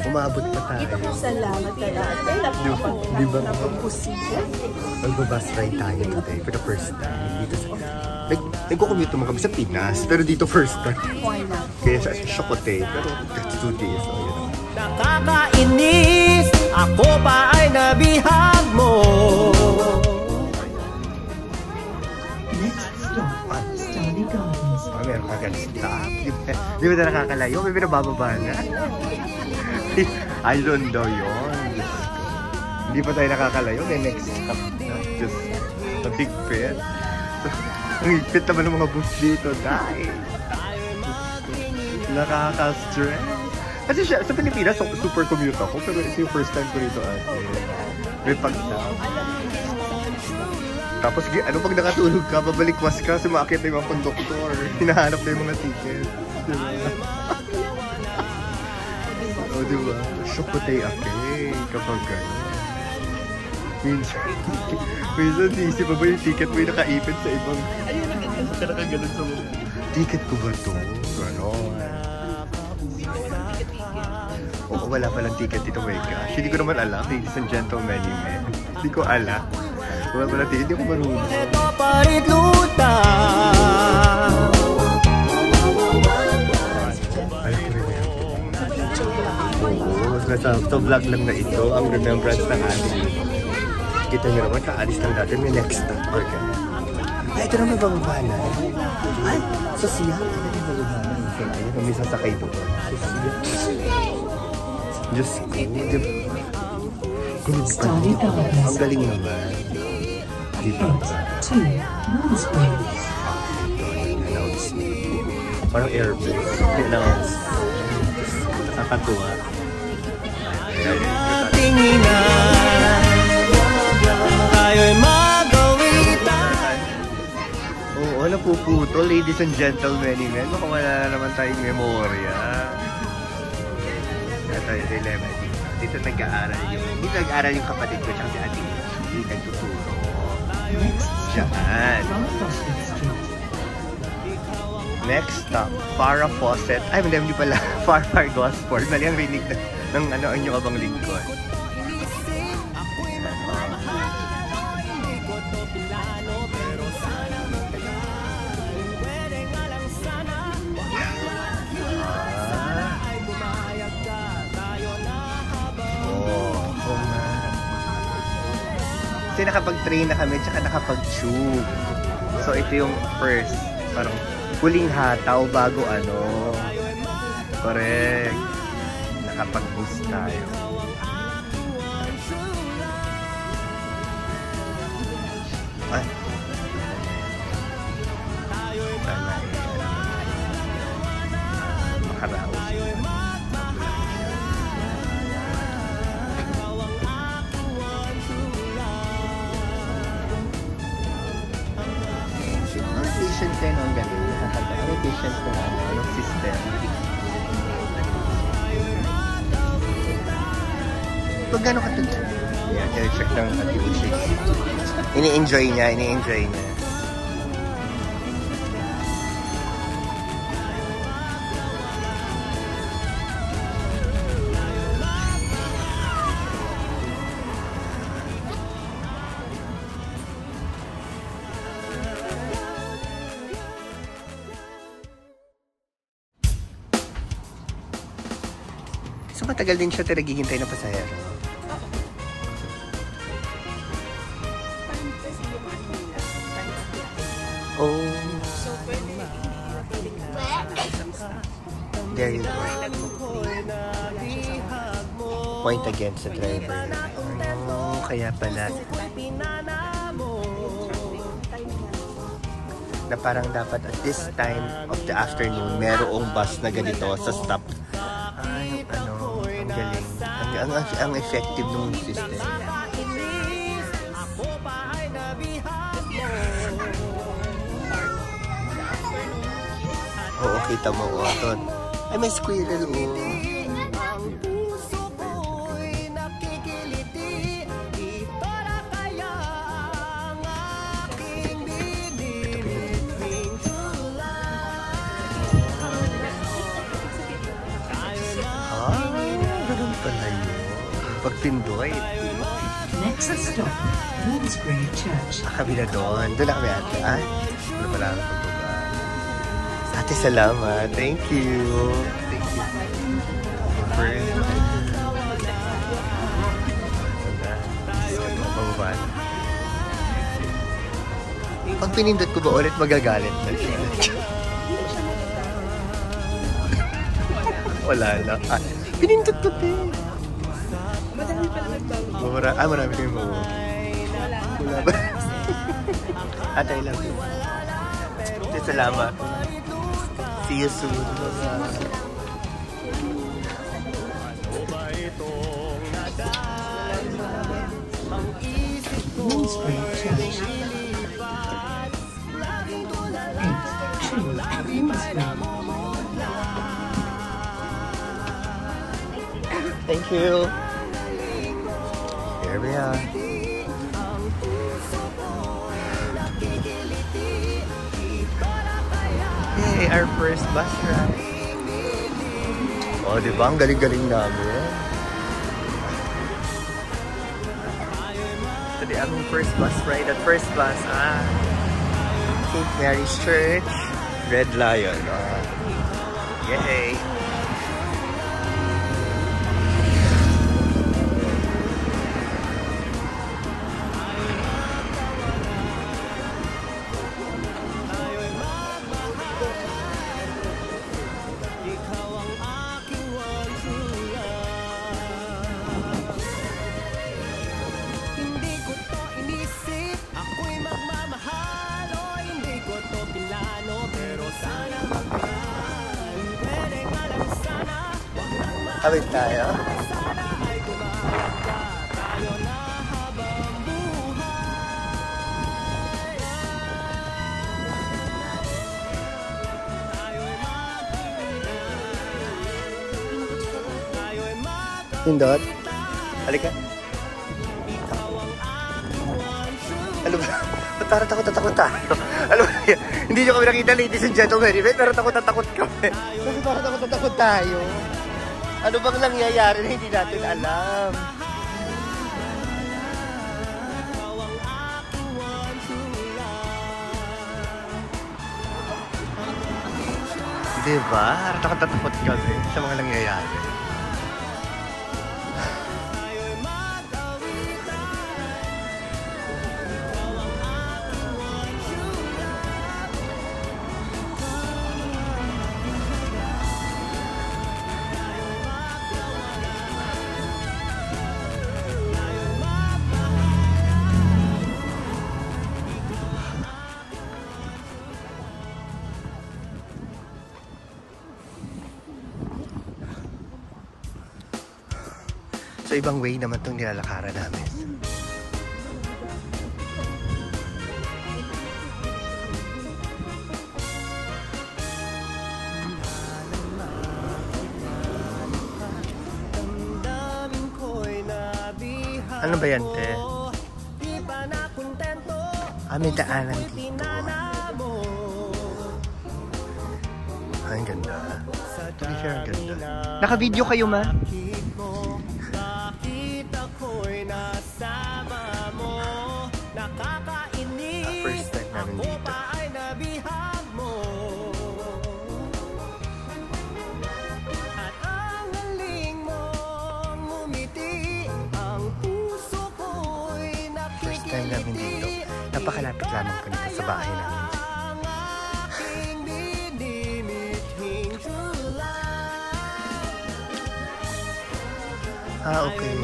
Umabot pa tayo. Salamat ka natin. Di ba? Napapusisiya. Magbabus ride tayo today for the first time. Dito sa... Nagkukumute naman kami sa Pinas, pero dito first time. Why not? Kaya sa Shokote, pero that's 2 days. So, yun. Nakakainis, ako pa ay nabihag mo. Next stop, Starry Gardens. Meron ka ganun stop. Di ba na nakakalayo? May pinabababa na. Ayun daw yun. Hindi pa tayo nakakalayo. May next stop na. Just a big pit. Ang higpit naman ng mga bus dito. Dahil. Nakaka-stress. Kasi siya, sa Pilipinas, super commute ako. Pero ito yung first time ko rito ate. May pag-stop. Tapos ano pag nakatulog ka, babalikwas ka, sumakit na yung mga konduktor. Hinahanap na yung mga ticket. Diba? O diba? Shokote ake kapag gano'n. Minsan siisip pa ba yung ticket mo yung nakaipit sa ibang... Nakaganon sa mga... Ticket ko ba ito? Gano'n. Oo, wala palang ticket dito, my gosh. Hindi ko naman alam, ladies and gentlemen, hindi ko alam. Wala palang ticket, hindi ko marunong. Ito parit luta. Alam ko rin yan. Oo, sa vlog lang na ito, ang remembrance ng ating. Kita nyo naman, kaalis lang natin, may next stop. Okay. Ay, ito naman bababa na. Ay, Sosia. Ito naman bababa na. Ayun, kami sasakay doon. Sosia. Diyos ko, Starry Gardens. ang galing naman. Diba? To Moonsbridge. Announcement. Parang airbase. Announce. Nakakatuwa. Tinginan, tayo'y magawitan. Oo, napuputo, ladies and gentlemen. Baka wala na naman tayong memorya. Tayo sa 11. Dito nag-aaral yung kapatid ko tsaka si ating hindi nagtuturo. Diyan. Next stop, Farah Fawcett. Ay, hindi pala. Farah Gosport. Mali ang rinig ng ano ang inyong abang lingkod. Kasi nakapag-train na kami tsaka nakapag-tube. So ito yung first, parang huling hataw bago ano. Correct. Nakapag-boost tayo. Ay. Sana makaraos. Patient din ang galing. Nakakatawa. Patient ko ang system. Pag gano'n ka ito? Yeah, check lang ang activity. Ini-enjoy niya. So matagal din siya naghihintay ng pasahero. Oh. There you go. Point against the driver. Oh, kaya pala. Na parang dapat at this time of the afternoon, merong bus na ganito sa stop. Ay, ano, ang galing. Ang effective ng system. Oo, kita mo, Oton. Ay, may squirrel, oh. Pindoy. Next stop, Woolsgrave Church. Kabila doon. Doon na kami ate. Ay, ano pala ako pagbuba. Ate, salamat. Thank you. Thank you. Pababa na. Pag pinindot ko ba ulit magagalit na siya? Wala na. Ah, pinindot ko din. Madami pala nagbago. Marami kayong mabuo. Wala ba? Atay lang. Salamat. See you soon. Woolsgrave Church. 8-2 Woolsgrave. Thank you. Here we are. Hey, our first bus ride. Oh, di ba? Ang galing-galing namin. Ito di aming first bus ride at first bus. St. Mary's Church, Red Lion. Yay! Awit tayo. Pindot. Halika. Ano ba? Parang takot tayo. Alam mo, hindi nyo kami nakita, ladies and gentlemen. Pero takot kami. Kasi parang takot tayo. Ano bang nangyayari na hindi natin alam? Diba? Takot kami sa mga nangyayari. So, ibang way naman itong nilalakaran namin. Ano ba yan, te? May daanan dito. Ang ganda. Ang ganda. Naka-video kayo, ma? First time namin dito. First time namin dito. Napakalapit lamang ko nito sa bahay namin. Okay.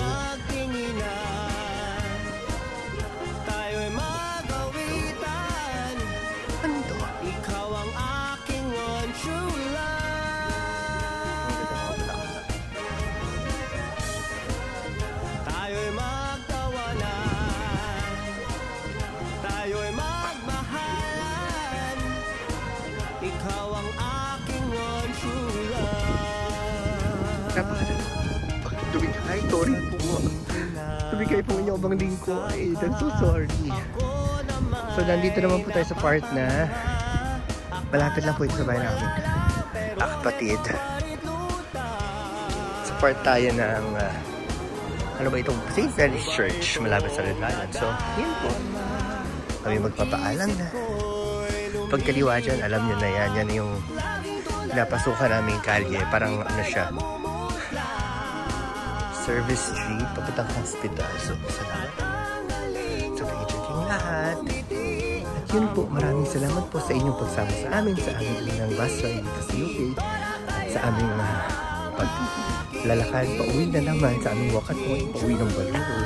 Ay, sorry po. Tumigay po inyo abang lingko. Ay, I'm so sorry. So, nandito naman po tayo sa part na malapit lang po ito sa bahay namin. Kapatid. Sa part tayo ng ano ba itong St. Mary's Church malapit sa Red Lion. So, yun po. Kami magpapaalam na. Pagkaliwa dyan, alam nyo na yan. Yan yung napasukan naming kalye. Parang ano siya, Service Street, papuntang hospital. So, salamat sa pag-checking lahat. At yun po, maraming salamat po sa inyong pagsama sa amin, sa aming unang bus ride dito sa UK, sa aming paglalakad, pauwi na naman, sa aming wakat po, pauwi ng Baluro.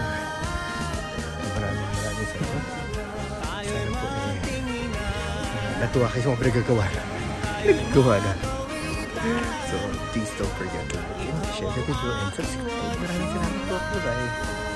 Maraming salamat. Sana po natuwa kayo sa mga pinagagawa na. Nagagawa na. So, please don't forget to like and share the video and subscribe. Maraming salamat po. Bye-bye.